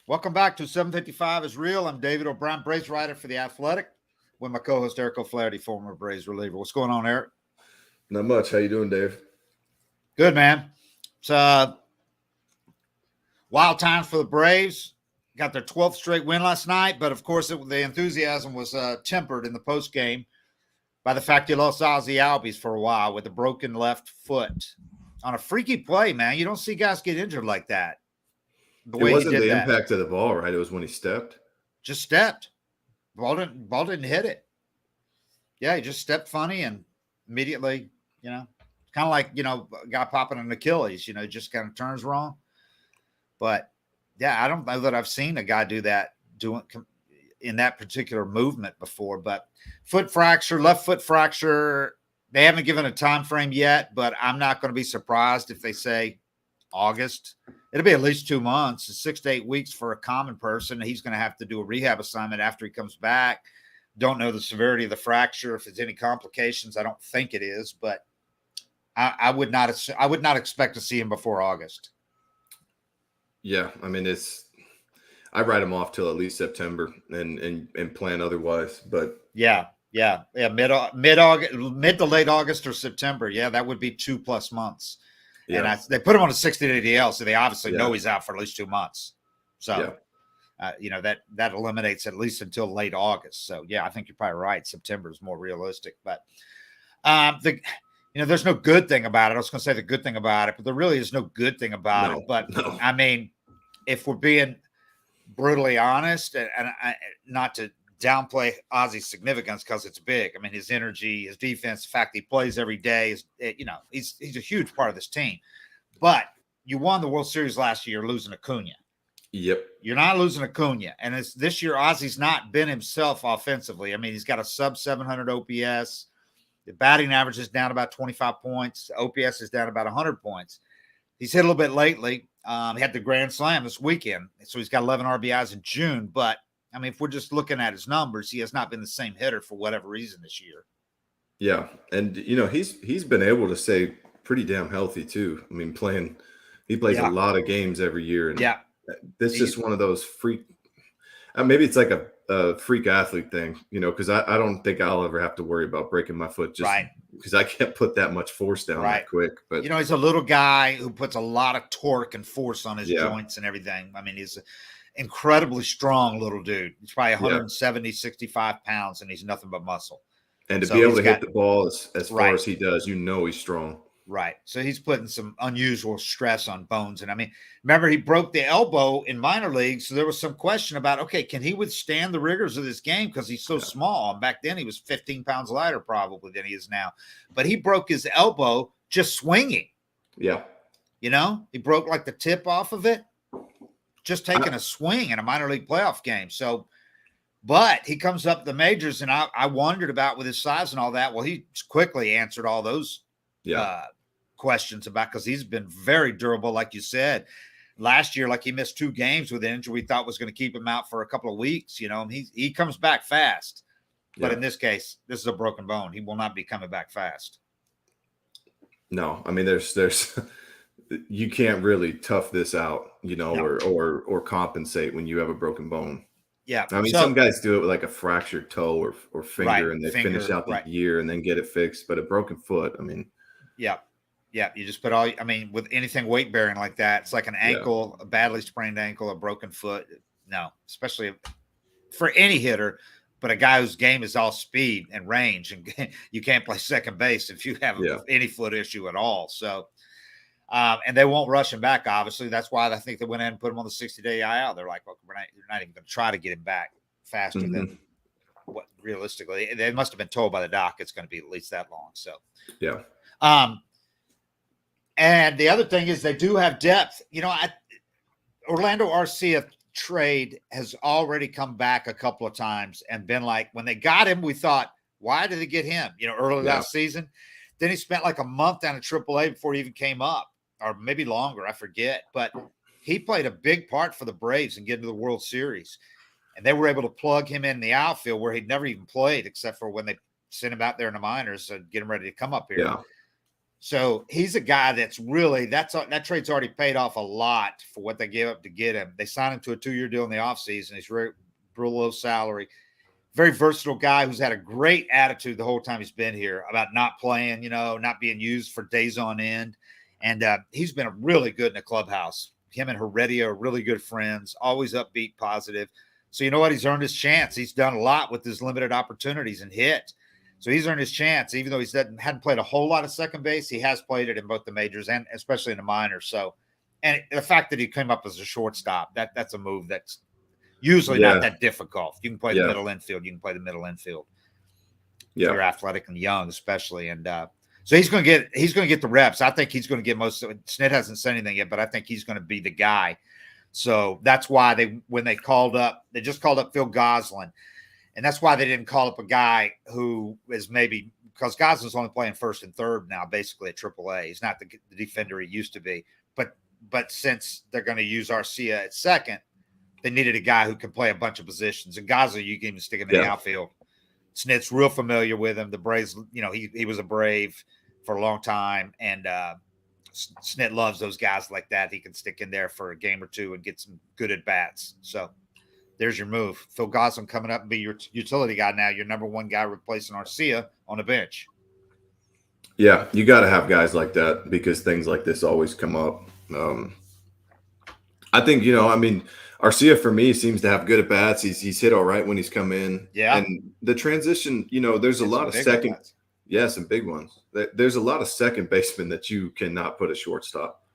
Welcome back to 755 is Real. I'm David O'Brien, Braves writer for The Athletic, with my co-host Eric O'Flaherty, former Braves reliever. What's going on, Eric? Not much. How you doing, Dave? Good, man. It's wild times for the Braves. Got their 12th straight win last night, but of course the enthusiasm was tempered in the post game by the fact you lost Ozzie Albies for a while with a broken left foot on a freaky play, man. You don't see guys get injured like that. It wasn't the impact of the ball, right? It was when he stepped. Just stepped. Ball didn't hit it. Yeah, he just stepped funny and immediately, kind of like, a guy popping an Achilles, just kind of turns wrong. But yeah, I don't know that I've seen a guy do that in that particular movement before. But foot fracture, left foot fracture. They haven't given a time frame yet, but I'm not going to be surprised if they say August. It'll be at least 2 months, 6 to 8 weeks for a common person. He's going to have to do a rehab assignment after he comes back. Don't know the severity of the fracture, if there's any complications. I don't think it is, but I would not expect to see him before August. Yeah, I mean I write him off till at least September and plan otherwise. But yeah, mid to late August or September. Yeah, that would be 2+ months. Yeah. And they put him on a 60-day DL, so they obviously know he's out for at least 2 months. So, that eliminates at least until late August. So, yeah, I think you're probably right. September is more realistic. But, there's no good thing about it. I was going to say the good thing about it, but there really is no good thing about it. But, I mean, if we're being brutally honest, and not to downplay Ozzie's significance because it's big. I mean, his energy, his defense, the fact he plays every day he's a huge part of this team. But you won the World Series last year losing Acuna. Yep. You're not losing Acuna. And this year, Ozzie's not been himself offensively. I mean, he's got a sub 700 OPS. The batting average is down about 25 points. The OPS is down about 100 points. He's hit a little bit lately. He had the grand slam this weekend. So he's got 11 RBIs in June. But I mean, if we're just looking at his numbers, he has not been the same hitter for whatever reason this year. Yeah, and he's been able to stay pretty damn healthy too. I mean, he plays a lot of games every year, and this is just one of those freak. Maybe it's like a freak athlete thing, because I don't think I'll ever have to worry about breaking my foot just because I can't put that much force down that quick. But he's a little guy who puts a lot of torque and force on his joints and everything. I mean, he's incredibly strong little dude. He's probably 170, 65 pounds, and he's nothing but muscle. And to be able to hit the ball as far as he does, he's strong. Right. So he's putting some unusual stress on bones. And I mean, remember, he broke the elbow in minor leagues. So there was some question about, okay, can he withstand the rigors of this game? Because he's so small. And back then he was 15 pounds lighter probably than he is now. But he broke his elbow just swinging. Yeah. He broke like the tip off of it. Just taking a swing in a minor league playoff game. So, but he comes up the majors, and I wondered about with his size and all that. Well, he quickly answered all those questions about, because he's been very durable, like you said. Last year, like he missed 2 games with an injury we thought was going to keep him out for a couple of weeks. And he comes back fast. But in this case, this is a broken bone. He will not be coming back fast. No, I mean, there's you can't really tough this out, or compensate when you have a broken bone. Yeah. I mean, some guys do it with like a fractured toe or finger, and they finish out the year and then get it fixed. But a broken foot, I mean. Yeah. Yeah. You just put with anything weight bearing like that, it's like an ankle, a badly sprained ankle, a broken foot. No, especially for any hitter, but a guy whose game is all speed and range, and you can't play second base if you have any foot issue at all. So, and they won't rush him back, obviously. That's why I think they went ahead and put him on the 60-day IL. They're like, well, they're not even going to try to get him back faster than what realistically. They must have been told by the doc it's going to be at least that long. So, yeah. And the other thing is they do have depth. Orlando Arcia trade has already come back a couple of times and been like, when they got him, we thought, why did they get him? Early last season. Then he spent like a month down at AAA before he even came up. Or maybe longer, I forget. But he played a big part for the Braves in getting to the World Series. And they were able to plug him in the outfield where he'd never even played, except for when they sent him out there in the minors and get him ready to come up here. Yeah. So he's a guy that's really that trade's already paid off a lot for what they gave up to get him. They signed him to a 2-year deal in the offseason. He's real low salary. Very versatile guy who's had a great attitude the whole time he's been here about not playing, not being used for days on end. And he's been really good in the clubhouse. Him and Heredia are really good friends, always upbeat, positive. So you know what? He's earned his chance. He's done a lot with his limited opportunities and hit. So he's earned his chance, even though he hadn't played a whole lot of second base. He has played it in both the majors and especially in the minors. So, and the fact that he came up as a shortstop, that's a move that's usually not that difficult. You can play the middle infield. You can play the middle infield. Yeah, you're athletic and young, especially, and so he's going to get the reps. I think he's going to get most of it. Snit hasn't said anything yet, but I think he's going to be the guy. So that's why when they just called up Phil Goslin. And that's why they didn't call up a guy who is maybe because Goslin's only playing first and third now, basically at AAA. He's not the defender he used to be. But since they're going to use Arcia at second, they needed a guy who can play a bunch of positions. And Goslin, you can even stick him in the outfield. Snit's real familiar with him. The Braves, he was a Brave for a long time, and Snit loves those guys like that. He can stick in there for a game or two and get some good at bats. So. There's your move. Phil Goslin coming up and be your utility guy now, your number one guy replacing Arcia on the bench. Yeah, you got to have guys like that because things like this always come up. I think, Arcia for me seems to have good at bats. He's hit all right when he's come in. Yeah. And the transition, there's a lot of second. Yeah, some big ones. There's a lot of second basemen that you cannot put a shortstop.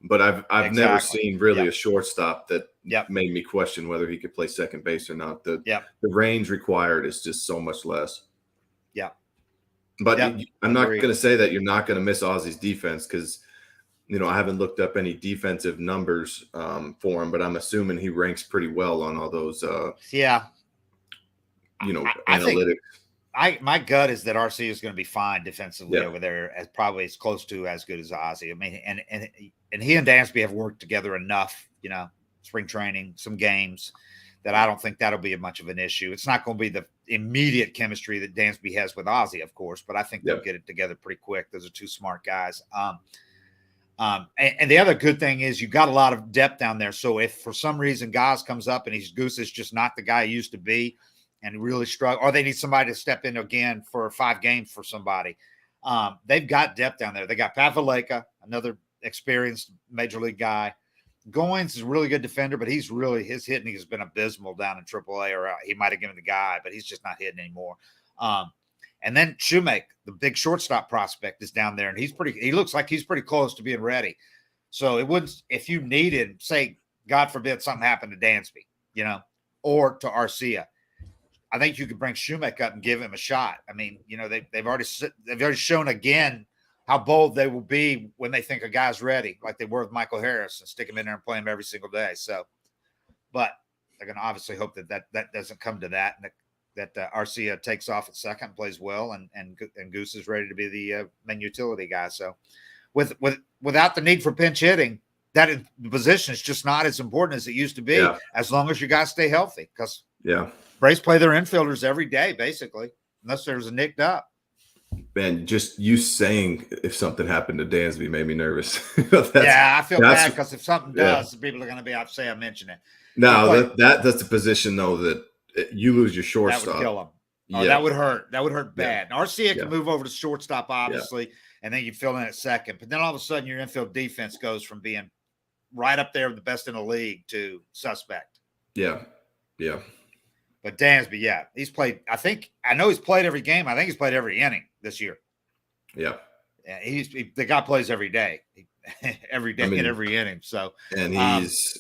But I've never seen really a shortstop that made me question whether he could play second base or not. The range required is just so much less. Yeah. But I'm not going to say that you're not going to miss Ozzie's defense because, I haven't looked up any defensive numbers for him, but I'm assuming he ranks pretty well on all those, analytics. My gut is that RC is going to be fine defensively over there, as probably as close to as good as Ozzie. I mean, and he and Dansby have worked together enough, spring training, some games, that I don't think that'll be much of an issue. It's not going to be the immediate chemistry that Dansby has with Ozzie, of course, but I think they'll get it together pretty quick. Those are two smart guys. And the other good thing is you got a lot of depth down there. So if for some reason Goss comes up and Goose is just not the guy he used to be, and really struggle, or they need somebody to step in again for 5 games for somebody. They've got depth down there. They got Paveleka, another experienced major league guy. Goins is a really good defender, but his hitting has been abysmal down in AAA, or he might have given the guy, but he's just not hitting anymore. And then Shoemake, the big shortstop prospect, is down there, and he looks like he's pretty close to being ready. So it wouldn't, if you needed, say, God forbid something happened to Dansby, or to Arcia, I think you could bring Shoemake up and give him a shot. I mean, they've already shown again how bold they will be when they think a guy's ready, like they were with Michael Harris, and stick him in there and play him every single day. So, but they're going to obviously hope that doesn't come to that, and that Arcia takes off at second, plays well, and Goose is ready to be the main utility guy. So, without the need for pinch hitting, that position is just not as important as it used to be. As long as you guys stay healthy, because Braves play their infielders every day, basically, unless there's a nicked up. Man, just you saying if something happened to Dansby made me nervous. I feel bad because if something does, people are going to be upset I mention it. No, that's a position, though, that you lose your shortstop. That would kill him. Oh, that would hurt. That would hurt bad. And Arcia can move over to shortstop, obviously, and then you fill in at second. But then all of a sudden your infield defense goes from being right up there with the best in the league to suspect. Yeah. But Dansby, he's played. I know he's played every game. I think he's played every inning this year. Yeah, the guy plays every day, every day, and every inning. So, and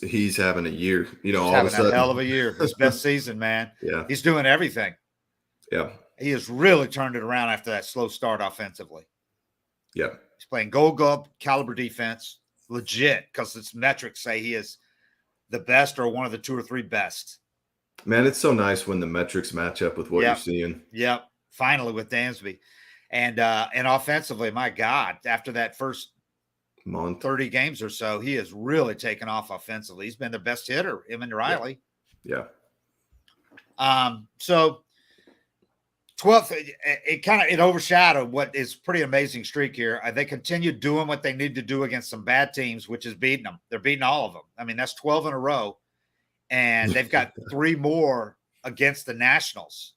he's having a year. All having of a sudden, a hell of a year. His best season, man. Yeah, he's doing everything. Yeah, he has really turned it around after that slow start offensively. Yeah, he's playing Gold Glove caliber defense, legit, because its metrics say he is the best or one of the 2 or 3 best. Man, it's so nice when the metrics match up with what you're seeing. Yep. Finally with Dansby. And offensively, my God, after that first month, 30 games or so, he has really taken off offensively. He's been the best hitter, him and Riley. Yeah. So 12th, it overshadowed what is pretty amazing streak here. They continue doing what they need to do against some bad teams, which is beating them. They're beating all of them. I mean, that's 12 in a row, and they've got 3 more against the Nationals,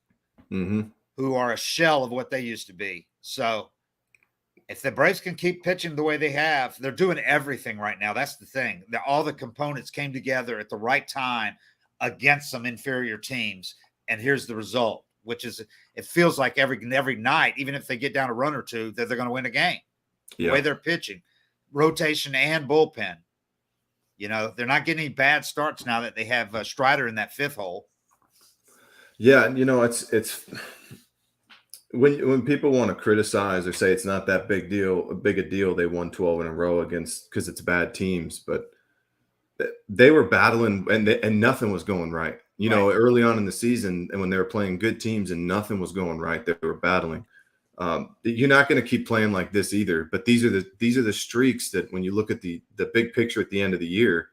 who are a shell of what they used to be. So if the Braves can keep pitching the way they have, they're doing everything right now. That's the thing. All the components came together at the right time against some inferior teams, and here's the result, which is it feels like every night, even if they get down a run or two, that they're going to win a game. The way they're pitching, rotation and bullpen. You know, they're not getting any bad starts now that they have Strider in that 5th hole. Yeah, you know, it's when people want to criticize or say it's not that big a deal, they won 12 in a row against because it's bad teams, but they were battling and nothing was going right. You know, early on in the season, and when they were playing good teams and nothing was going right, they were battling. You're not going to keep playing like this either. But these are the streaks that when you look at the big picture at the end of the year,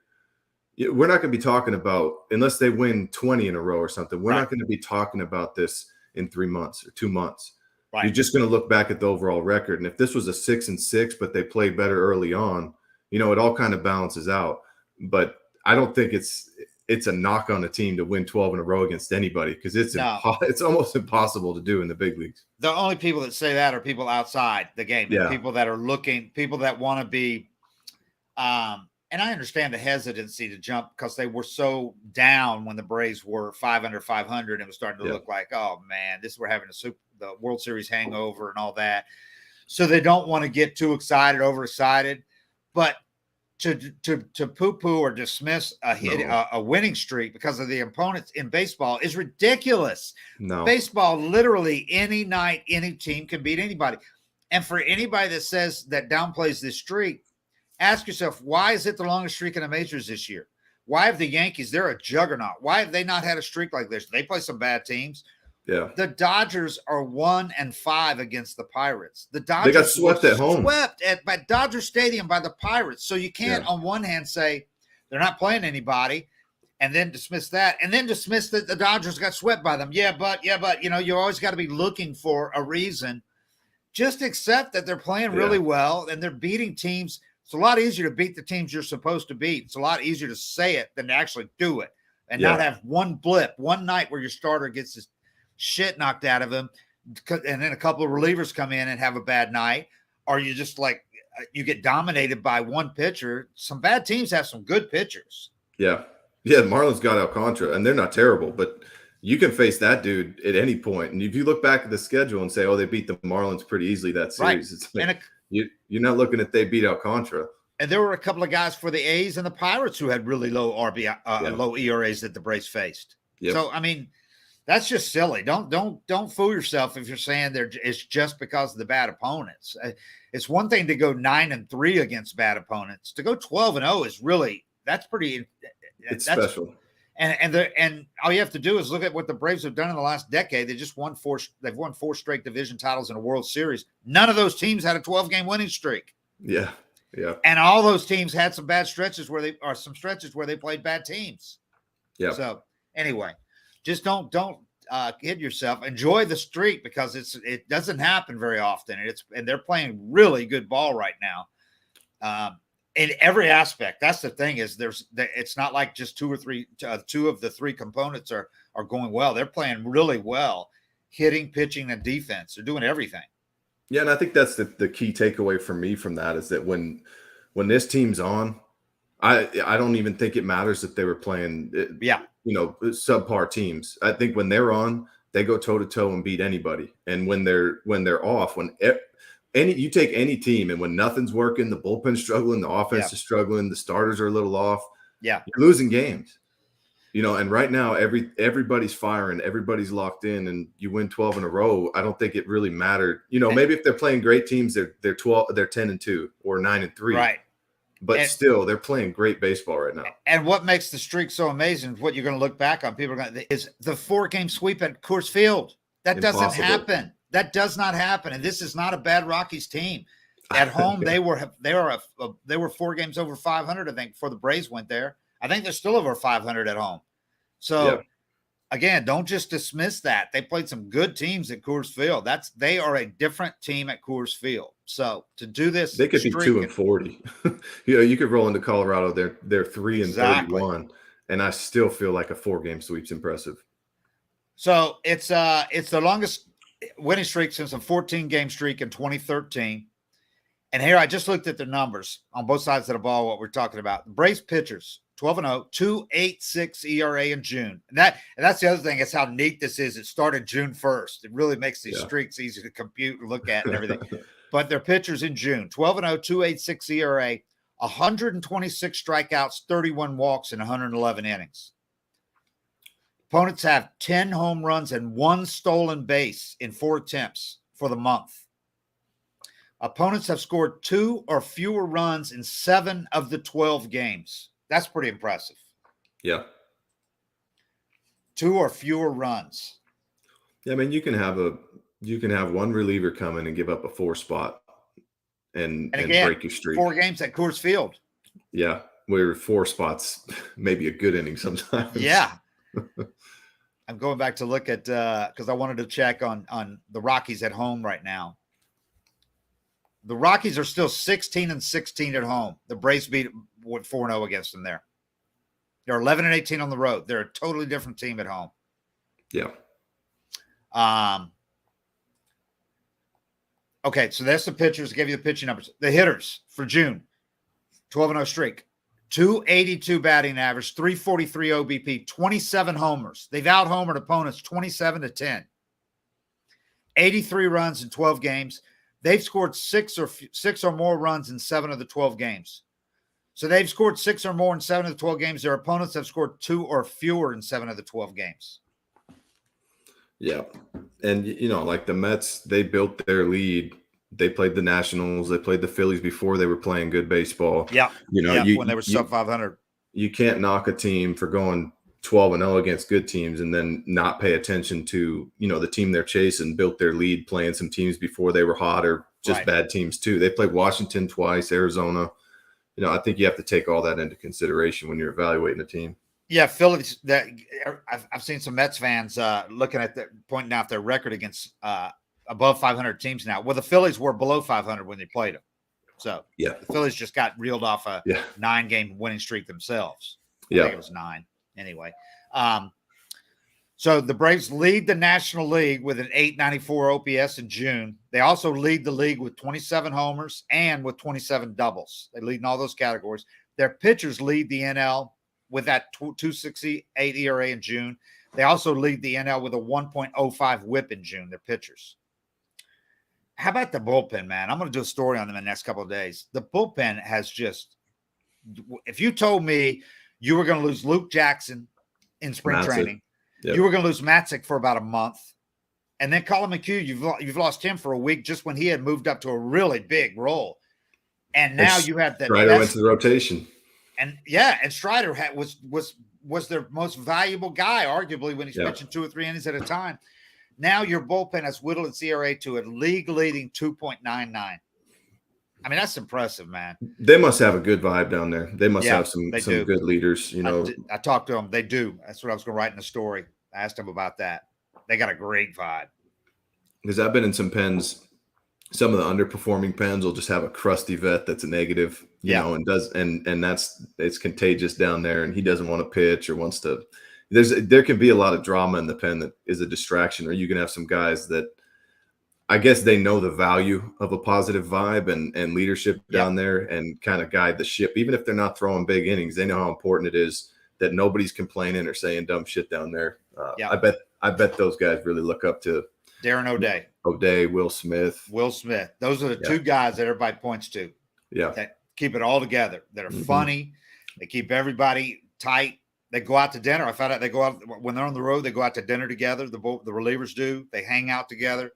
we're not going to be talking about, unless they win 20 in a row or something. We're not going to be talking about this in 3 months or 2 months. Right. You're just going to look back at the overall record. And if this was a 6-6, but they played better early on, you know, it all kind of balances out. But I don't think it's a knock on a team to win 12 in a row against anybody, because it's almost impossible to do in the big leagues. The only people that say that are people outside the game, people that are looking, people that want to be and I understand the hesitancy to jump because they were so down when the Braves were 500. And it was starting to look like, oh man, we're having the World Series hangover and all that. So they don't want to get too overexcited, but to poo-poo or dismiss a winning streak because of the opponents in baseball is ridiculous. No. Baseball, literally any night, any team can beat anybody. And for anybody that says that downplays this streak, ask yourself, why is it the longest streak in the majors this year? Why have the Yankees, they're a juggernaut. Why have they not had a streak like this? They play some bad teams. Yeah. The Dodgers are 1-5 against the Pirates. The Dodgers got swept at home. Swept at Dodger Stadium by the Pirates. So you can't on one hand say they're not playing anybody and then dismiss that and then dismiss that the Dodgers got swept by them. Yeah, but you know, you always got to be looking for a reason. Just accept that they're playing really well and they're beating teams. It's a lot easier to beat the teams you're supposed to beat. It's a lot easier to say it than to actually do it and not have one blip, one night where your starter gets his shit knocked out of him and then a couple of relievers come in and have a bad night, or you just like you get dominated by one pitcher. Some bad teams have some good pitchers. Yeah. The Marlins got Alcantara, and they're not terrible, but you can face that dude at any point. And if you look back at the schedule and say, oh, they beat the Marlins pretty easily that series, it's like, you're not looking at they beat Alcantara. And there were a couple of guys for the A's and the Pirates who had really low low ERAs that the Braves faced. Yep. So, I mean, that's just silly. Don't fool yourself if you're saying it's just because of the bad opponents. It's one thing to go 9-3 against bad opponents. To go 12-0 is really that's pretty. It's special. And all you have to do is look at what the Braves have done in the last decade. They've won 4 straight division titles in a World Series. None of those teams had a 12-game winning streak. Yeah. Yeah. And all those teams had some bad stretches where they played bad teams. Yeah. So anyway, just don't kid yourself. Enjoy the streak because it doesn't happen very often. And they're playing really good ball right now. In every aspect. That's the thing is it's not like just two of the 3 components are going well. They're playing really well, hitting, pitching, and defense. They're doing everything. Yeah, and I think that's the key takeaway for me from that is that when this team's on, I don't even think it matters if they were playing subpar teams. I think when they're on, they go toe to toe and beat anybody. And when they're off, you take any team and when nothing's working, the bullpen's struggling, the offense is struggling, the starters are a little off. Yeah, you're losing games. You know, and right now everybody's firing, everybody's locked in, and you win 12 in a row. I don't think it really mattered. You know, maybe if they're playing great teams, they're 10-2 or 9-3. Right. But still, they're playing great baseball right now. And what makes the streak so amazing, what you're going to look back on, is the 4-game sweep at Coors Field. That doesn't happen. That does not happen. And this is not a bad Rockies team. At home, they were 4 games over 500, I think, before the Braves went there. I think they're still over 500 at home. So again, don't just dismiss that. They played some good teams at Coors Field. They are a different team at Coors Field. So to do this, they could be 2-40. You could roll into Colorado. They're 3-31, and I still feel like a 4-game sweep's impressive. So it's the longest winning streak since a 14-game streak in 2013. And here I just looked at the numbers on both sides of the ball. What we're talking about, the Braves pitchers 12-0, 2.86 ERA in June, and that's the other thing. It's how neat this is. It started June 1st. It really makes these streaks easy to compute and look at and everything. But their pitchers in June 12-0, 2.86 ERA, 126 strikeouts, 31 walks in 111 innings. Opponents have 10 home runs and 1 stolen base in 4 attempts for the month. Opponents have scored 2 or fewer runs in 7 of the 12 games. That's pretty impressive. Yeah. 2 or fewer runs. Yeah, I mean, you can have one reliever come in and give up a 4 spot and again, break your streak. 4 games at Coors Field. Yeah, where 4 spots maybe a good inning sometimes. Yeah. I'm going back to look at because I wanted to check on the Rockies at home right now. The Rockies are still 16-16 at home. The Braves went 4-0 against them there. They're 11-18 on the road. They're a totally different team at home. Yeah. Okay, so that's the pitchers. I gave you the pitching numbers. The hitters for June, 12-0 streak, 282 batting average, 343 OBP, 27 homers. They've out-homered opponents 27-10. 83 runs in 12 games. They've scored 6 or more runs in 7 of the 12 games. So they've scored 6 or more in 7 of the 12 games. Their opponents have scored 2 or fewer in 7 of the 12 games. Yeah. And, like the Mets, they built their lead. They played the Nationals. They played the Phillies before they were playing good baseball. Yeah. When they were sub 500. You can't knock a team for going 12-0 against good teams and then not pay attention to, the team they're chasing, built their lead playing some teams before they were hot or just bad teams too. They played Washington twice, Arizona. I think you have to take all that into consideration when you're evaluating a team. Yeah, Phillies. I've seen some Mets fans looking at pointing out their record against above 500 teams now. Well, the Phillies were below 500 when they played them. So yeah, the Phillies just got reeled off a 9-game winning streak themselves. I think it was 9 anyway. So the Braves lead the National League with an 894 OPS in June. They also lead the league with 27 homers and with 27 doubles. They lead in all those categories. Their pitchers lead the NL with that 2.68 ERA in June. They also lead the NL with a 1.05 whip in June, their pitchers. How about the bullpen, man? I'm going to do a story on them in the next couple of days. The bullpen has just – if you told me you were going to lose Luke Jackson in spring training, you were going to lose Matzik for about a month, and then Colin McHugh, you've lost him for a week just when he had moved up to a really big role. And now you have that – Strider went to the rotation. And Strider was their most valuable guy, arguably, when he's pitching 2 or 3 innings at a time. Now your bullpen has whittled its ERA to a league-leading 2.99. I mean, that's impressive, man. They must have a good vibe down there. They must have some good leaders. I talked to them. They do. That's what I was going to write in the story. I asked them about that. They got a great vibe. Because I've been in some pens. Some of the underperforming pens will just have a crusty vet that's a negative, you know, and it's contagious down there. And he doesn't want to pitch or wants to. There can be a lot of drama in the pen that is a distraction, or you can have some guys that I guess they know the value of a positive vibe and leadership down there and kind of guide the ship. Even if they're not throwing big innings, they know how important it is that nobody's complaining or saying dumb shit down there. I bet those guys really look up to Darren O'Day, Will Smith. Those are the 2 guys that everybody points to. Yeah. That keep it all together, that are funny. They keep everybody tight. They go out to dinner. I found out they go out when they're on the road. They go out to dinner together. The relievers do. They hang out together.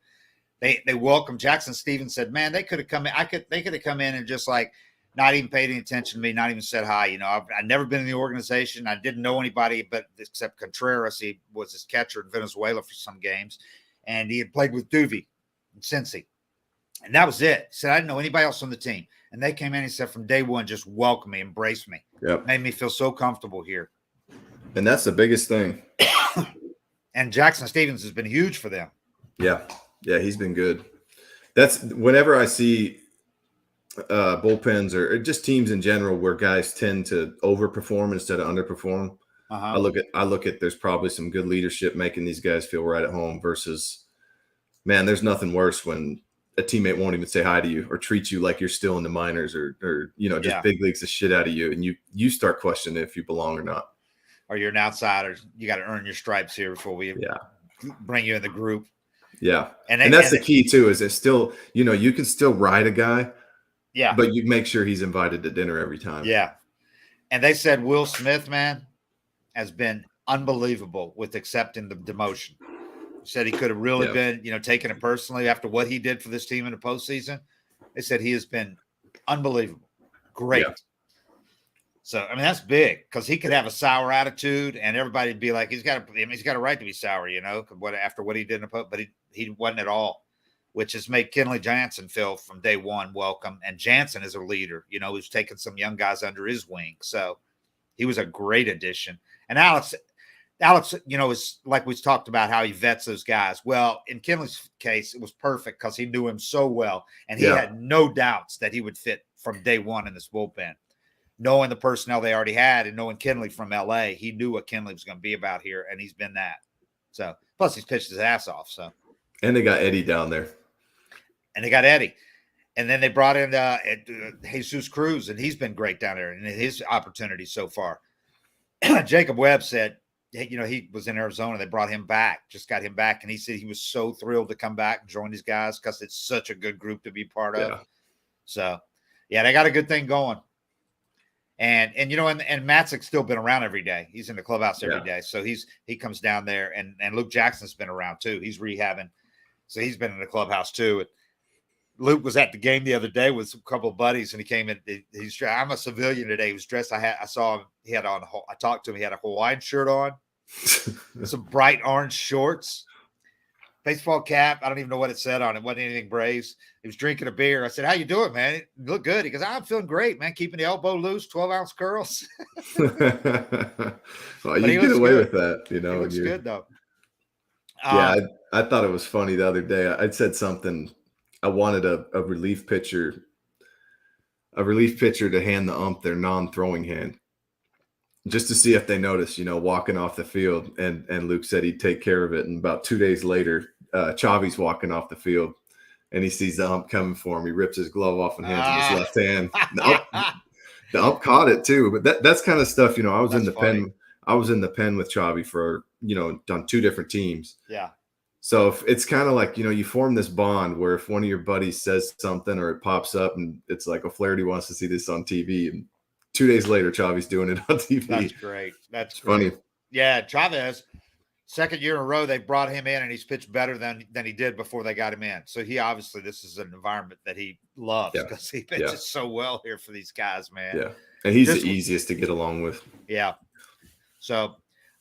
They welcome. Jackson Stevens said, "Man, they could have come in. They could have come in and just like not even paid any attention to me, not even said hi. I've never been in the organization. I didn't know anybody, but except Contreras. He was his catcher in Venezuela for some games, and he had played with Duvey in Cincy, and that was it. He said I didn't know anybody else on the team, and they came in. He said from day one, just welcomed me, embraced me, made me feel so comfortable here." And that's the biggest thing. And Jackson Stevens has been huge for them. Yeah. Yeah, he's been good. That's whenever I see bullpens or just teams in general where guys tend to overperform instead of underperform. I look at there's probably some good leadership making these guys feel right at home versus, man, there's nothing worse when a teammate won't even say hi to you or treat you like you're still in the minors or just big leagues the shit out of you. And you start questioning if you belong or not. Or you're an outsider. You got to earn your stripes here before we bring you in the group. Yeah. And that's the key too, is it's still, you can still ride a guy. Yeah. But you make sure he's invited to dinner every time. Yeah. And they said Will Smith, man, has been unbelievable with accepting the demotion. Said he could have really been, taking it personally after what he did for this team in the postseason. They said he has been unbelievable. Great. Yeah. So, I mean, that's big because he could have a sour attitude and everybody'd be like, he's got a right to be sour, after what he did in the post, but he wasn't at all, which has made Kenley Jansen feel from day one welcome. And Jansen is a leader, who's taken some young guys under his wing. So he was a great addition. And Alex, is like we talked about how he vets those guys. Well, in Kenley's case, it was perfect because he knew him so well. And he had no doubts that he would fit from day one in this bullpen. Knowing the personnel they already had and knowing Kenley from LA, he knew what Kenley was going to be about here. And he's been that. So plus he's pitched his ass off. So. And they got Eddie down there. And then they brought in Jesus Cruz, and he's been great down there in his opportunities so far. Jacob Webb said, he was in Arizona. They brought him back, just got him back. And he said he was so thrilled to come back and join these guys because it's such a good group to be part of. So, they got a good thing going. And Matzek's still been around every day. He's in the clubhouse every day. So he comes down there, and Luke Jackson's been around too. He's rehabbing. So he's been in the clubhouse too. Luke was at the game the other day with a couple of buddies, and he came in. I'm a civilian today. He was dressed. I saw him. He had on. I talked to him. He had a Hawaiian shirt on, some bright orange shorts, baseball cap. I don't even know what it said on it. Wasn't anything Braves. He was drinking a beer. I said, "How you doing, man? You look good." He goes, "I'm feeling great, man. Keeping the elbow loose, 12-ounce curls." Well, you get away with that, He looks good though. I thought it was funny the other day. I'd said something. I wanted a relief pitcher to hand the ump their non-throwing hand just to see if they notice, walking off the field. And Luke said he'd take care of it. And about 2 days later, Chavi's walking off the field and he sees the ump coming for him. He rips his glove off and hands him his left hand. The ump caught it too. But that's kind of stuff, I was in the pen. I was in the pen with Chavi for, on 2 different teams. Yeah. So if it's kind of like, you form this bond where if one of your buddies says something or it pops up and it's like, Flaherty wants to see this on TV. And 2 days later, Chavi's doing it on TV. That's great. That's funny. Great. Yeah. Chavez, second year in a row, they brought him in and he's pitched better than he did before they got him in. So this is an environment that he loves because he pitches so well here for these guys, man. Yeah. And he's the easiest to get along with. Yeah. So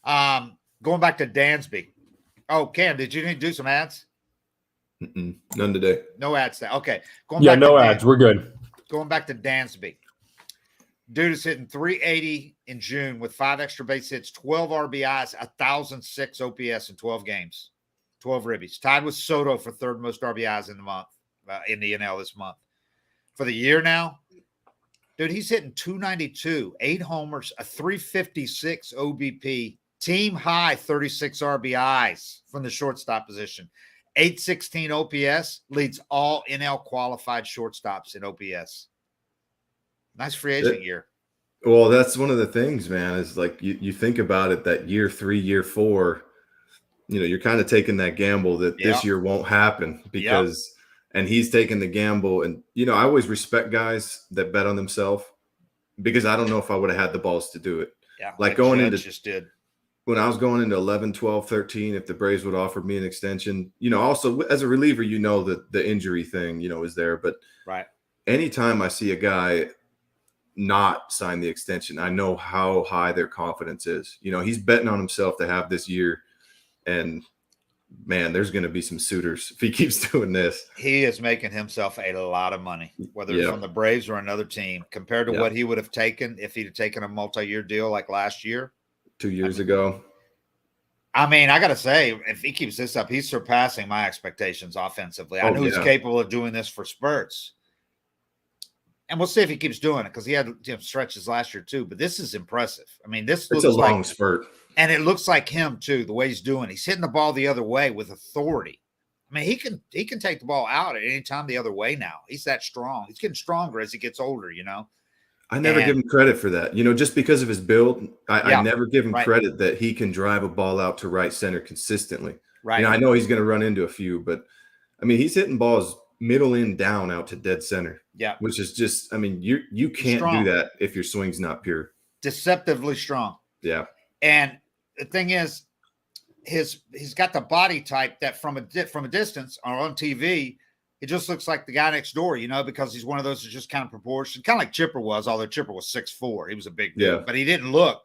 going back to Dansby. Oh, Cam, did you need to do some ads? None today. No ads. Okay. No ads. We're good. Going back to Dansby. Dude is hitting 380 in June with 5 extra base hits, 12 RBIs, 1,006 OPS in 12 games, 12 ribbies. Tied with Soto for third most RBIs in the month, in the NL this month. For the year now, dude, he's hitting 292, 8 homers, a 356 OBP. Team high 36 RBIs from the shortstop position. 816 OPS, leads all NL qualified shortstops in OPS. Nice free agent year. Well, that's one of the things, man, is like you think about it, that year 3, year 4, you're kind of taking that gamble that this year won't happen because and he's taking the gamble. And, I always respect guys that bet on themselves because I don't know if I would have had the balls to do it. Yeah. Like going into just did. When I was going into 11, 12, 13, if the Braves would offer me an extension, also as a reliever, that the injury thing, is there. But anytime I see a guy not sign the extension, I know how high their confidence is. He's betting on himself to have this year. And, man, there's going to be some suitors if he keeps doing this. He is making himself a lot of money, whether it's from the Braves or another team, compared to what he would have taken if he'd taken a multi-year deal like last year. 2 years ago. I mean, I got to say, if he keeps this up, he's surpassing my expectations offensively. I knew he's capable of doing this for spurts. And we'll see if he keeps doing it because he had stretches last year too. But this is impressive. I mean, this looks it's a long spurt. And it looks like him too, the way he's doing. He's hitting the ball the other way with authority. I mean, he can take the ball out at any time the other way now. He's that strong. He's getting stronger as he gets older, I never give him credit for that. Just because of his build, I never give him credit that he can drive a ball out to right center consistently. Right. I know he's going to run into a few, but I mean, he's hitting balls middle in down out to dead center. Yeah. Which is just, I mean, you can't do that if your swing's not pure. Deceptively strong. Yeah. And the thing is, he's got the body type that from a distance or on TV, it just looks like the guy next door, because he's one of those that's just kind of proportioned, kind of like Chipper was, although Chipper was 6'4". He was a big dude, but he didn't look,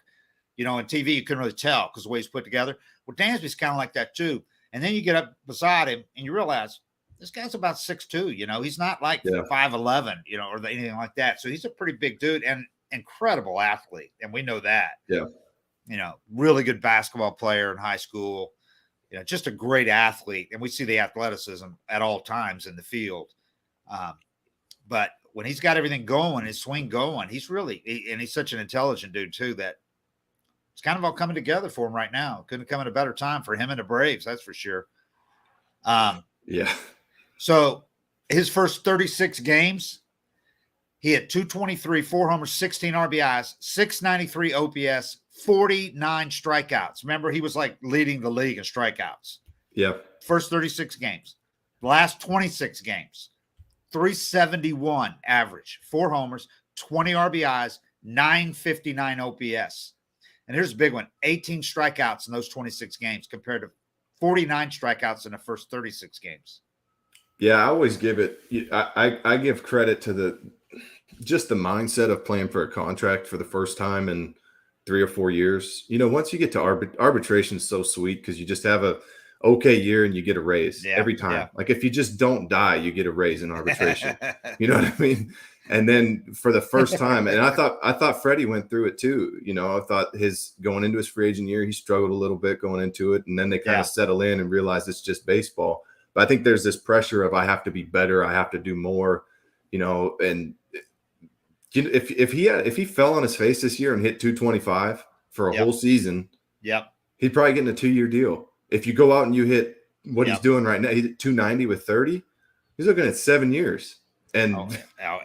on TV, you couldn't really tell because the way he's put together. Well, Dansby's kind of like that too. And then you get up beside him and you realize this guy's about 6'2", he's not like 5'11", or anything like that. So he's a pretty big dude and incredible athlete. And we know that. Yeah. Really good basketball player in high school, just a great athlete. And we see the athleticism at all times in the field. But when he's got everything going, his swing going, he's such an intelligent dude too, that it's kind of all coming together for him right now. Couldn't come at a better time for him and the Braves. That's for sure. Yeah. So his first 36 games, he had 223, 4 homers, 16 RBIs, 693 OPS, 49 strikeouts. Remember, he was like leading the league in strikeouts. Yeah. First 36 games. The last 26 games, 371 average, 4 homers, 20 RBIs, 959 OPS. And here's a big one, 18 strikeouts in those 26 games compared to 49 strikeouts in the first 36 games. Yeah, I always give it – I give credit to the mindset of playing for a contract for the first time in 3 or 4 years. Once you get to arbitration is so sweet because you just have a okay year and you get a raise every time. Yeah. Like if you just don't die, you get a raise in arbitration. You know what I mean? And then for the first time, and I thought Freddie went through it too. I thought going into his free agent year, he struggled a little bit going into it. And then they kind of settle in and realize it's just baseball. But I think there's this pressure of I have to be better. I have to do more, and if he fell on his face this year and hit 225 for a whole season, he'd probably get in a 2-year deal. If you go out and you hit what he's doing right now, he hit 290 with 30, he's looking at 7 years. And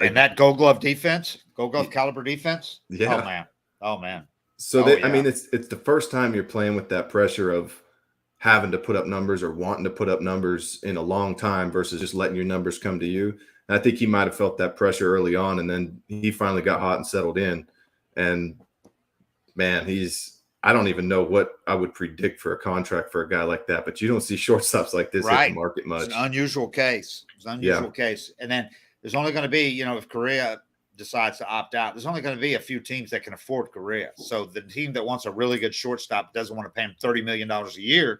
and that Gold Glove defense, Gold Glove caliber defense. Yeah. Oh man. So I mean, it's the first time you're playing with that pressure of having to put up numbers or wanting to put up numbers in a long time versus just letting your numbers come to you. And I think he might have felt that pressure early on, and then he finally got hot and settled in. And man, I don't even know what I would predict for a contract for a guy like that, but you don't see shortstops like this at the market much. It's an unusual case. Case. And then there's only going to be, if Correa decides to opt out, there's only going to be a few teams that can afford Correa. So the team that wants a really good shortstop doesn't want to pay him $30 million a year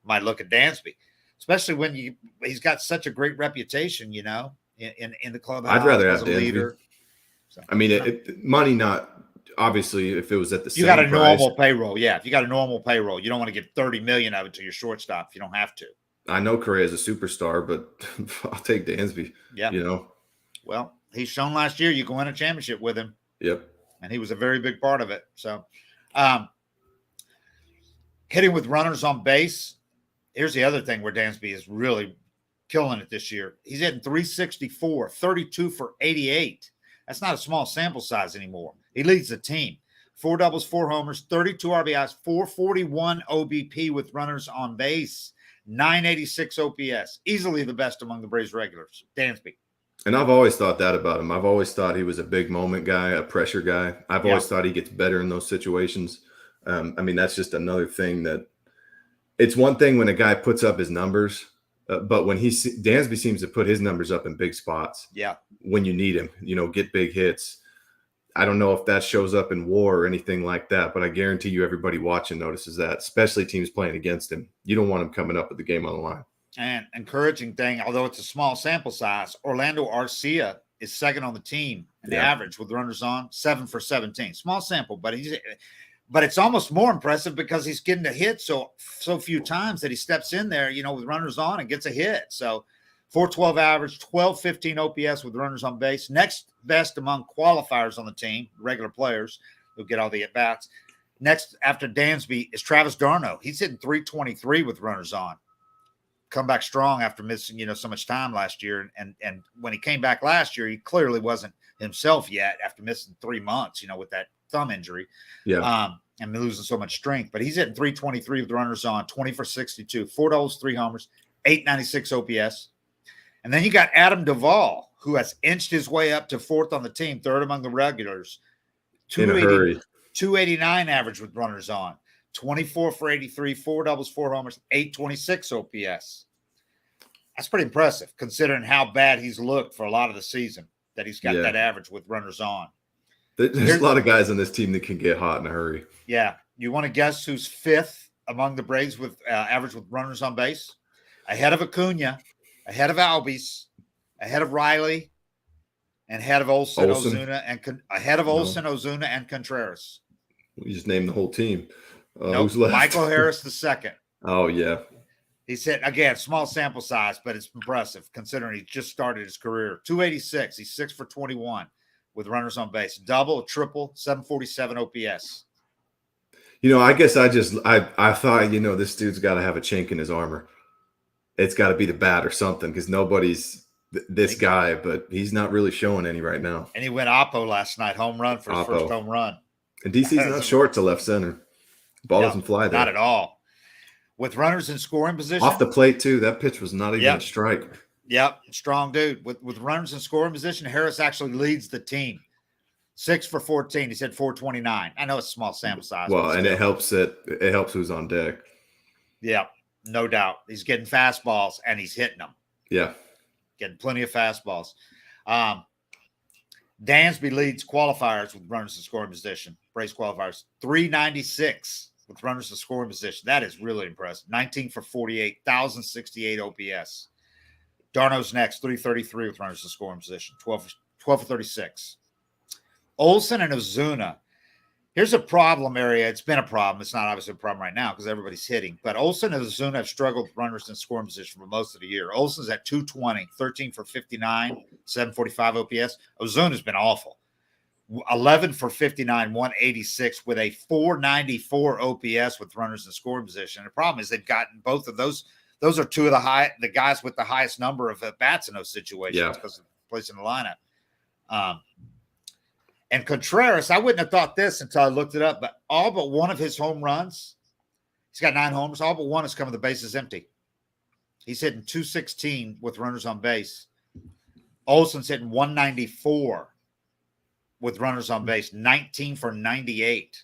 might look at Dansby, especially when he's got such a great reputation, in the clubhouse. I'd rather have Dansby. Leader. So, I mean, money not obviously if it was at the same you got a price. Normal payroll. Yeah, if you got a normal payroll, you don't want to give 30 million of it to your shortstop if you don't have to. I know Correa is a superstar, but I'll take Dansby. Yeah, Well, he's shown last year you can win a championship with him. Yep, and he was a very big part of it. So, hitting with runners on base. Here's the other thing where Dansby is really killing it this year. He's hitting 364, 32 for 88. That's not a small sample size anymore. He leads the team. 4 doubles, 4 homers, 32 RBIs, 441 OBP with runners on base, 986 OPS. Easily the best among the Braves regulars. Dansby. And I've always thought that about him. I've always thought he was a big moment guy, a pressure guy. I've always thought he gets better in those situations. I mean, that's just another thing that it's one thing when a guy puts up his numbers, but when Dansby seems to put his numbers up in big spots. Yeah. When you need him, get big hits. I don't know if that shows up in WAR or anything like that, but I guarantee you everybody watching notices that, especially teams playing against him. You don't want him coming up with the game on the line. And encouraging thing, although it's a small sample size, Orlando Arcia is second on the team in the average with runners on, 7 for 17. Small sample, but But it's almost more impressive because he's getting a hit so few times that he steps in there, with runners on and gets a hit. So 412 average, 1215 OPS with runners on base. Next best among qualifiers on the team, regular players who get all the at-bats. Next after Dansby is Travis d'Arnaud. He's hitting 323 with runners on. Come back strong after missing, so much time last year. And when he came back last year, he clearly wasn't himself yet after missing 3 months, with that thumb injury. Yeah. And losing so much strength. But he's hitting 323 with runners on, 20 for 62, 4 doubles, 3 homers, 896 OPS. And then you got Adam Duvall, who has inched his way up to 4th on the team, 3rd among the regulars. In a hurry. 289 average with runners on, 24 for 83, 4 doubles, 4 homers, 826 OPS. That's pretty impressive considering how bad he's looked for a lot of the season, that he's got that average with runners on. There's a lot of guys on this team that can get hot in a hurry. Yeah. You want to guess who's 5th among the Braves with average with runners on base? Ahead of Acuna, ahead of Albies, ahead of Riley, and ahead of Olson. Ozuna, and ahead of Olson, Ozuna, and Contreras. We just named the whole team. Nope. Who's left? Michael Harris II. Oh, yeah. He's hit, again, small sample size, but it's impressive considering he just started his career. 286. He's 6 for 21 with runners on base. Double, triple, 747 OPS. I guess I thought, this dude's got to have a chink in his armor. It's got to be the bat or something because nobody's this guy, but he's not really showing any right now. And he went Oppo last night, home run for his first home run. And DC's not short to left center. Ball doesn't fly there. Not at all. With runners in scoring position. Off the plate, too. That pitch was not even a strike. Yep. Strong dude. With runners in scoring position, Harris actually leads the team. 6 for 14. He's hit 429. I know it's a small sample size. Well, and it helps who's on deck. Yeah, no doubt. He's getting fastballs and he's hitting them. Yeah. Getting plenty of fastballs. Dansby leads qualifiers with runners in scoring position. Braves qualifiers. 396 with runners in scoring position. That is really impressive. 19 for 48. 1,068 OPS. d'Arnaud's next. 333 with runners in scoring position. 12 for 36. Olson and Ozuna. Here's a problem area. It's been a problem. It's not obviously a problem right now because everybody's hitting. But Olson and Ozuna have struggled with runners in scoring position for most of the year. Olson's at 220, 13 for 59, 745 OPS. Ozuna's been awful. 11 for 59, 186 with a 494 OPS with runners in scoring position. The problem is they've gotten both of those. Those are two of the guys with the highest number of bats in those situations because of placing the lineup. And Contreras, I wouldn't have thought this until I looked it up, but all but one of his home runs, he's got 9 homers, all but one has come with the bases empty. He's hitting 216 with runners on base. Olson's hitting 194 with runners on base, 19 for 98.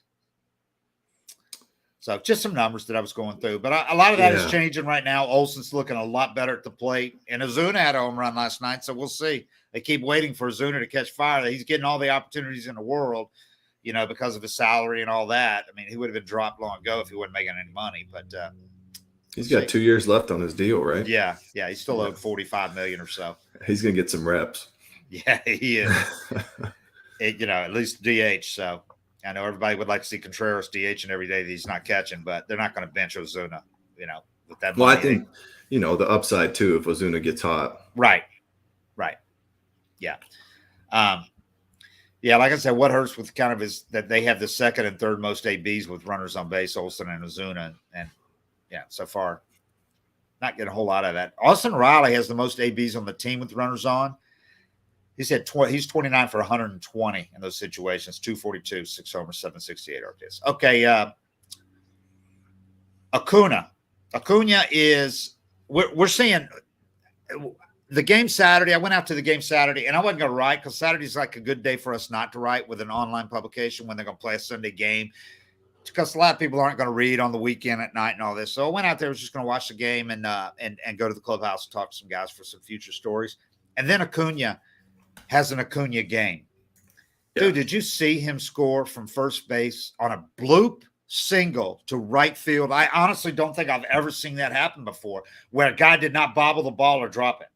So just some numbers that I was going through. But a lot of that is changing right now. Olson's looking a lot better at the plate. And Ozuna had a home run last night, so we'll see. They keep waiting for Ozuna to catch fire. He's getting all the opportunities in the world, because of his salary and all that. I mean, he would have been dropped long ago if he wasn't making any money. But he's got 2 years left on his deal, right? Yeah. He's still owed $45 million or so. He's going to get some reps. Yeah, he is. At least DH. So I know everybody would like to see Contreras DH every day that he's not catching, but they're not going to bench Ozuna, with that. Well, I think, the upside too, if Ozuna gets hot. Right. Yeah. Like I said, what hurts with kind of is that they have the second and third most ABs with runners on base, Olson and Ozuna. And so far, not getting a whole lot of that. Austin Riley has the most ABs on the team with runners on. He's 29 for 120 in those situations, 242, 6 homers, 768 RPS. Okay. Acuna is, we're seeing the game Saturday. I went out to the game Saturday, and I wasn't going to write because Saturday's like a good day for us not to write with an online publication when they're going to play a Sunday game, because a lot of people aren't going to read on the weekend at night and all this. So I went out there, was just going to watch the game and go to the clubhouse and talk to some guys for some future stories. And then Acuna has an Acuna game. Dude, did you see him score from first base on a bloop single to right field? I honestly don't think I've ever seen that happen before, where a guy did not bobble the ball or drop it.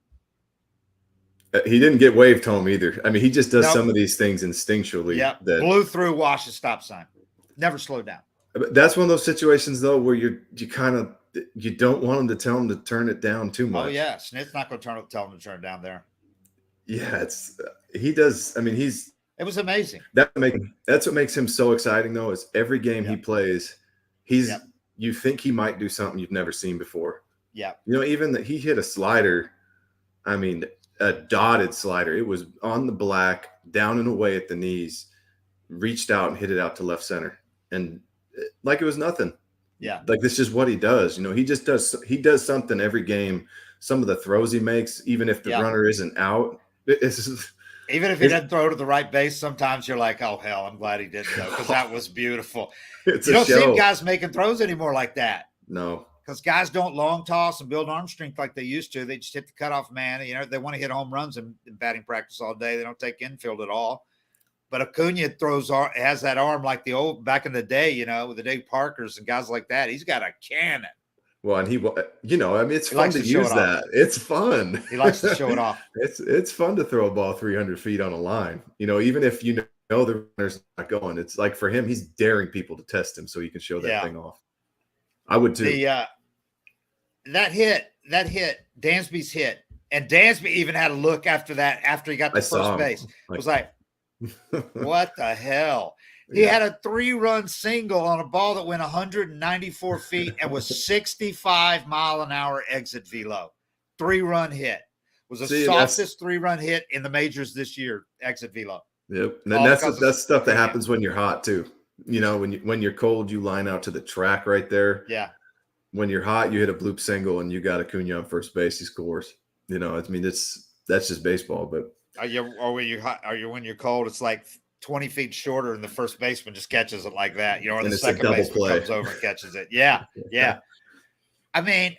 He didn't get waved home either. I mean, he just does some of these things instinctually. Yeah, blew through, washed the stop sign. Never slowed down. That's one of those situations though where you don't want him to tell him to turn it down too much. Oh yeah, Snit's not going to tell him to turn it down there. Yeah, he does. I mean, it was amazing. That's what makes him so exciting though. Is every game he plays, you think he might do something you've never seen before. Yeah, even that he hit a slider. I mean, a dotted slider. It was on the black, down and away at the knees, reached out and hit it out to left center, and like it was nothing. Yeah, like this is what he does. He does something every game. Some of the throws he makes, even if the runner isn't out. Even if he doesn't throw to the right base, sometimes you're like, oh, hell, I'm glad he didn't go because that was beautiful. You don't see guys making throws anymore like that. No. Because guys don't long toss and build arm strength like they used to. They just hit the cutoff man. They want to hit home runs in batting practice all day. They don't take infield at all. But Acuna has that arm like the old back in the day, with the Dave Parkers and guys like that. He's got a cannon. Well, and it's fun to use that. It's fun. He likes to show it off. It's fun to throw a ball 300 feet on a line. Even if the runner's not going, it's like for him, he's daring people to test him so he can show that thing off. I would too. That hit, Dansby's hit, and Dansby even had a look after that. After he got to first base, it was like, what the hell? He had a 3-run single on a ball that went 194 feet and was 65-mile-an-hour exit velo. 3-run hit. Was the softest 3-run hit in the majors this year, exit velo. Yep. And that's stuff that happens when you're hot too. When you're cold, you line out to the track right there. Yeah. When you're hot, you hit a bloop single and you got Acuna on first base, he scores. That's just baseball. But when you're cold, it's like 20 feet shorter and the first baseman just catches it like that, or and the second baseman comes over and catches it. Yeah. Yeah. I mean,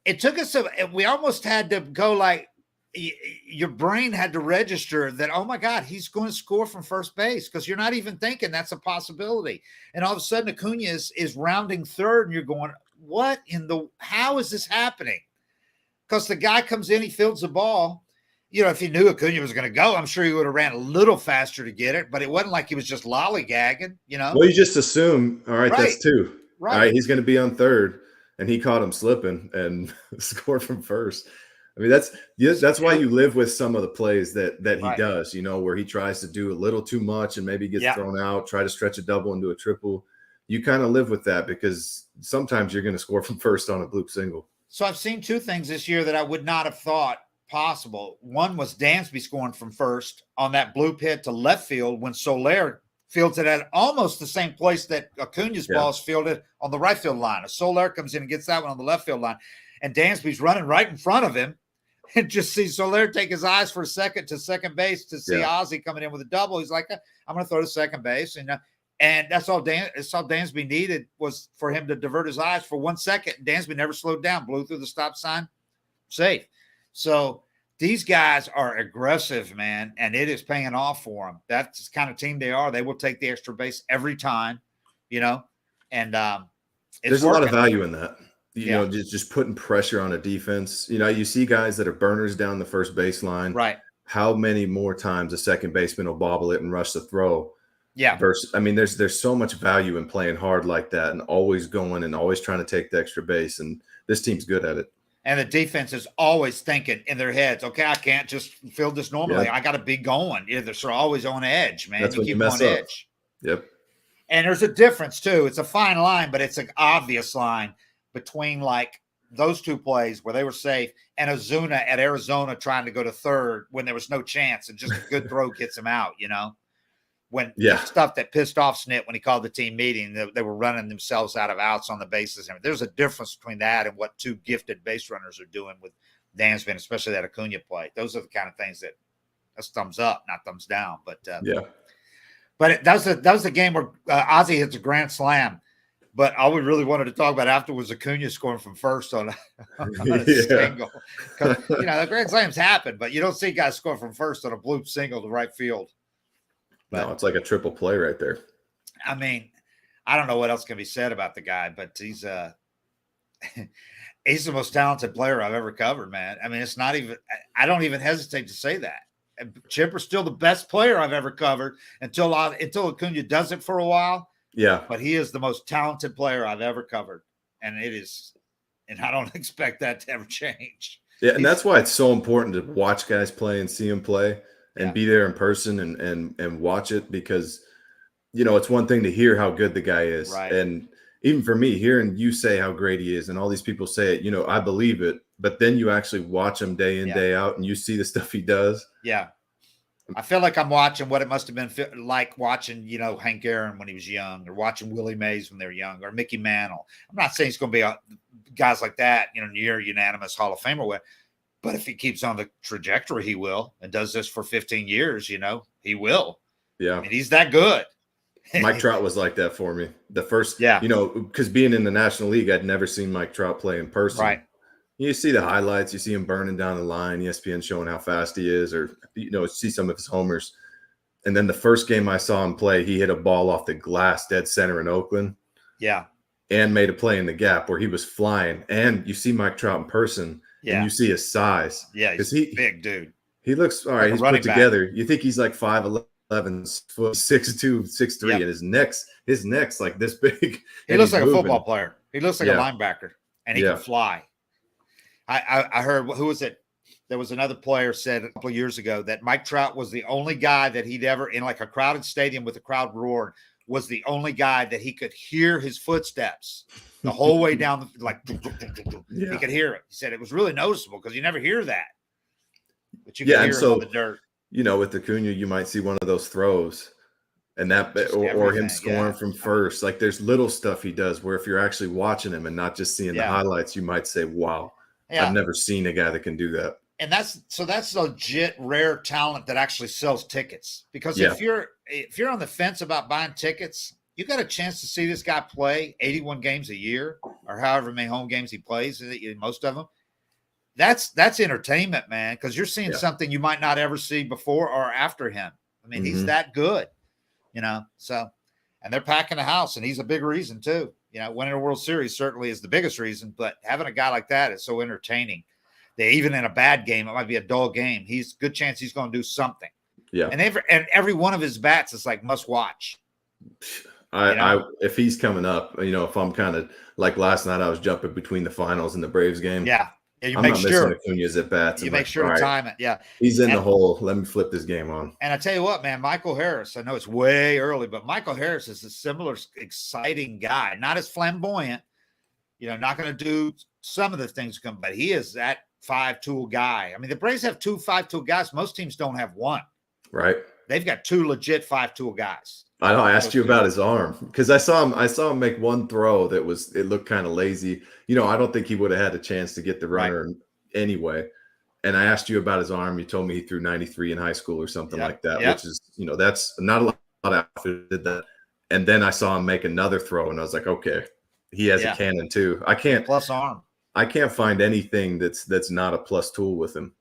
it took us, we almost had to go like, your brain had to register that, oh my God, he's going to score from first base, because you're not even thinking that's a possibility. And all of a sudden Acuna is rounding third and you're going, how is this happening? Because the guy comes in, he fields the ball. If he knew Acuna was going to go, I'm sure he would have ran a little faster to get it, but it wasn't like he was just lollygagging, Well, you just assume, all right, that's 2. Right. All right, he's going to be on third, and he caught him slipping and scored from first. I mean, that's why you live with some of the plays that he does, where he tries to do a little too much and maybe gets thrown out, try to stretch a double into a triple. You kind of live with that because sometimes you're going to score from first on a bloop single. So I've seen 2 things this year that I would not have thought possible. One was Dansby scoring from first on that bloop hit to left field when Soler fields it at almost the same place that Acuna's ball is fielded on the right field line. Soler comes in and gets that one on the left field line, and Dansby's running right in front of him, and just see Soler take his eyes for a second to second base to see Ozzie coming in with a double. He's like, I'm going to throw to second base, and that's all Dansby needed was for him to divert his eyes for 1 second. Dansby never slowed down, blew through the stop sign, safe. So these guys are aggressive, man, and it is paying off for them. That's the kind of team they are. They will take the extra base every time, and there's a lot of value in that. Just putting pressure on a defense. You see guys that are burners down the first baseline. Right. How many more times a second baseman will bobble it and rush the throw? Yeah. There's so much value in playing hard like that and always going and always trying to take the extra base. And this team's good at it. And the defense is always thinking in their heads, okay, I can't just field this normally. Yep. I got to be going. They're always on edge, man. That's you when keep you mess on up. edge. Yep. And there's a difference too. It's a fine line, but it's an obvious line between like those 2 plays where they were safe and Ozuna at Arizona trying to go to third when there was no chance and just a good throw gets him out, when stuff that pissed off Snit when he called the team meeting, they were running themselves out of outs on the bases. There's a difference between that and what 2 gifted base runners are doing with Dansby, especially that Acuna play. Those are the kind of things that's thumbs up, not thumbs down. But that was a game where Ozzie hits a grand slam. But all we really wanted to talk about after was Acuna scoring from first on a single. The grand slams happen, but you don't see guys score from first on a bloop single to right field. But, no, it's like a triple play right there. I mean, I don't know what else can be said about the guy, but he's he's the most talented player I've ever covered, man. I mean, it's not even – I don't even hesitate to say that. Chipper's still the best player I've ever covered until Acuna does it for a while. Yeah. But he is the most talented player I've ever covered. And I don't expect that to ever change. Yeah, and that's why it's so important to watch guys play and see them play and be there in person and watch it, because it's one thing to hear how good the guy is. Right. And even for me, hearing you say how great he is and all these people say it, I believe it. But then you actually watch him day in, day out, and you see the stuff he does. Yeah. I feel like I'm watching what it must have been like watching, Hank Aaron when he was young, or watching Willie Mays when they were young, or Mickey Mantle. I'm not saying he's going to be guys like that, near unanimous Hall of Famer with, but if he keeps on the trajectory, he will, and does this for 15 years, he will. Yeah. I mean, he's that good. Mike Trout was like that for me. The first, because being in the National League, I'd never seen Mike Trout play in person. Right. You see the highlights, you see him burning down the line, ESPN showing how fast he is, or, see some of his homers. And then the first game I saw him play, he hit a ball off the glass dead center in Oakland. Yeah. And made a play in the gap where he was flying. And you see Mike Trout in person, and you see his size. Yeah, he's a big dude. He looks, all right, he's put together. You think he's like 5'11", 6'2", 6'3", and his neck's like this big. He looks like a football player. He looks like a linebacker, and he can fly. I heard, who was it? There was another player said a couple of years ago that Mike Trout was the only guy that he'd ever, in like a crowded stadium with a crowd roaring, was the only guy that he could hear his footsteps the whole way down, he could hear it. He said it was really noticeable because you never hear that. But you can hear it on the dirt. With Acuna, you might see one of those throws, and that or him scoring from first. Like, there's little stuff he does where if you're actually watching him and not just seeing the highlights, you might say, wow. Yeah. I've never seen a guy that can do that. And that's legit rare talent that actually sells tickets. Because if you're on the fence about buying tickets, you got a chance to see this guy play 81 games a year, or however many home games he plays, most of them. That's entertainment, man, because you're seeing something you might not ever see before or after him. I mean, he's that good, So, and they're packing the house, and he's a big reason too. Winning a World Series certainly is the biggest reason, but having a guy like that is so entertaining that even in a bad game, it might be a dull game, he's good chance he's going to do something. Yeah. And every one of his bats is like must watch. If he's coming up, if I'm kind of like last night, I was jumping between the finals and the Braves game. Yeah. You I'm make not sure missing Acuna's at bats. You make sure to time it. Yeah. He's in the hole. Let me flip this game on. And I tell you what, man, Michael Harris, I know it's way early, but Michael Harris is a similar exciting guy, not as flamboyant, not going to do some of the things come, but he is that 5-tool guy. I mean, the Braves have 2 5-tool guys. Most teams don't have one. Right. They've got 2 legit 5-tool guys. I know. I asked you about his arm because I saw him make one throw that it looked kind of lazy. I don't think he would have had a chance to get the runner anyway. And I asked you about his arm. You told me he threw 93 in high school or something like that, which is, that's not a lot of outfits did that. And then I saw him make another throw, and I was like, okay, he has a cannon too. Plus arm. I can't find anything that's not a plus tool with him.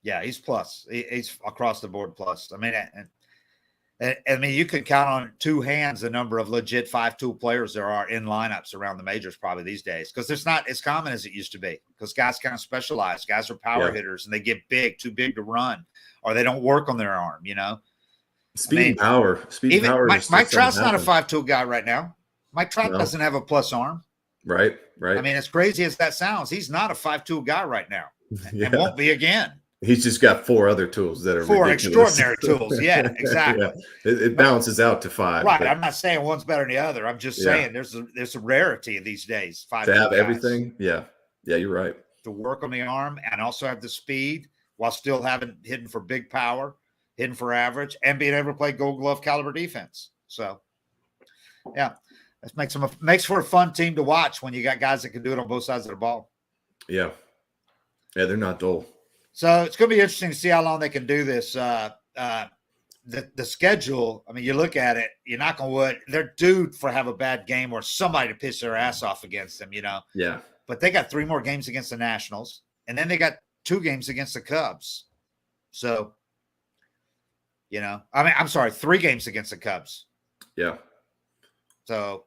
Yeah, he's plus. He's across the board plus. I mean, you could count on 2 hands the number of legit 5-tool players there are in lineups around the majors probably these days, because it's not as common as it used to be, because guys kind of specialize. Guys are power hitters, and they get too big to run, or they don't work on their arm, Speed and power. Mike Trout's not a 5-tool guy right now. Mike Trout doesn't have a plus arm. Right. I mean, as crazy as that sounds, he's not a 5-tool guy right now, and won't be again. He's just got 4 other tools that are 4 ridiculous. extraordinary tools. Yeah, exactly. It balances out to 5. Right. But I'm not saying one's better than the other. I'm just saying there's a rarity these days. 5 to have guys. Everything. Yeah. Yeah, you're right. To work on the arm and also have the speed while still having hitting for big power, hitting for average, and being able to play Gold Glove caliber defense. So, yeah, that makes for a fun team to watch when you got guys that can do it on both sides of the ball. Yeah. Yeah, they're not dull. So it's going to be interesting to see how long they can do this. The schedule, I mean, you look at it, you're not going to wood. They're due for have a bad game or somebody to piss their ass off against them, Yeah. But they got 3 more games against the Nationals, and then they got 2 games against the Cubs. So, I'm sorry, 3 games against the Cubs. Yeah. So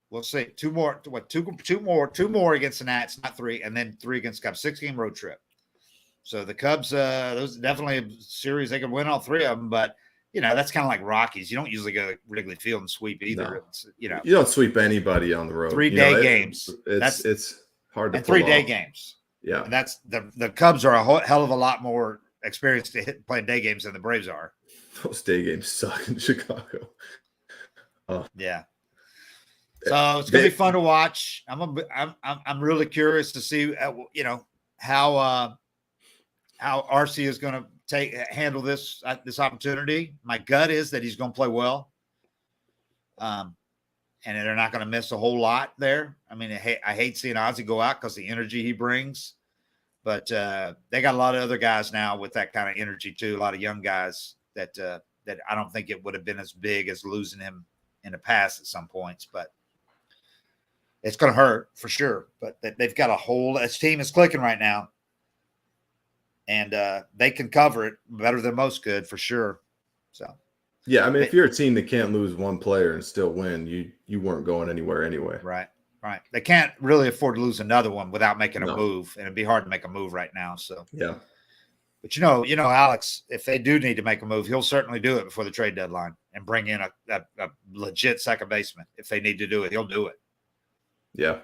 we'll see. 2 more. What? 2 more against the Nats, not 3, and then 3 against the Cubs. 6-game road trip. So the Cubs, those definitely a series they can win all 3 of them, but that's kind of like Rockies. You don't usually go to Wrigley Field and sweep either. No. It's, you don't sweep anybody on the road. 3-day games. It's hard to and pull 3-day off. games. Yeah, and that's the Cubs are a hell of a lot more experienced playing day games than the Braves are. Those day games suck in Chicago. Yeah. So it's gonna be fun to watch. I'm really curious to see how Arcia is going to handle this opportunity. My gut is that he's going to play well, and they're not going to miss a whole lot there. I mean, I hate seeing Ozzie go out because the energy he brings, but they got a lot of other guys now with that kind of energy too. A lot of young guys that I don't think it would have been as big as losing him in the past at some points, but it's going to hurt for sure. But they've got this team is clicking right now. And they can cover it better than most could for sure. So, yeah, I mean, if you're a team that can't lose one player and still win, you weren't going anywhere anyway. Right. They can't really afford to lose another one without making a move, and it'd be hard to make a move right now. So, yeah. But Alex, if they do need to make a move, he'll certainly do it before the trade deadline and bring in a legit second baseman. If they need to do it, he'll do it. Yeah.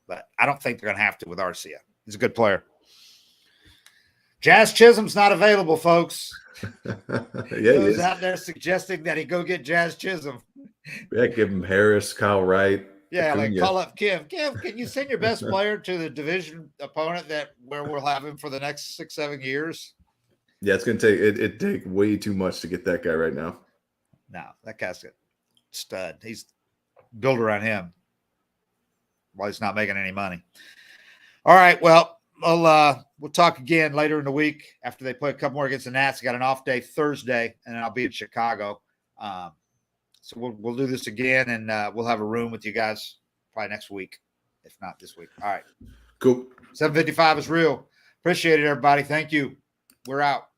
But I don't think they're going to have to with Arcia. He's a good player. Jazz Chisholm's not available, folks. Who's out there suggesting that he go get Jazz Chisholm? Yeah, give him Harris, Kyle Wright. Yeah, Acuna. like call up Kim. Kim, can you send your best player to the division opponent where we'll have him for the next 6-7 years? Yeah, it's gonna take it take way too much to get that guy right now. No, that guy's a stud. He's built around him while he's not making any money. All right, well. We'll talk again later in the week after they play a couple more against the Nats. Got an off day Thursday, and then I'll be in Chicago. So we'll do this again, and we'll have a room with you guys probably next week, if not this week. All right. Cool. 755 is real. Appreciate it, everybody. Thank you. We're out.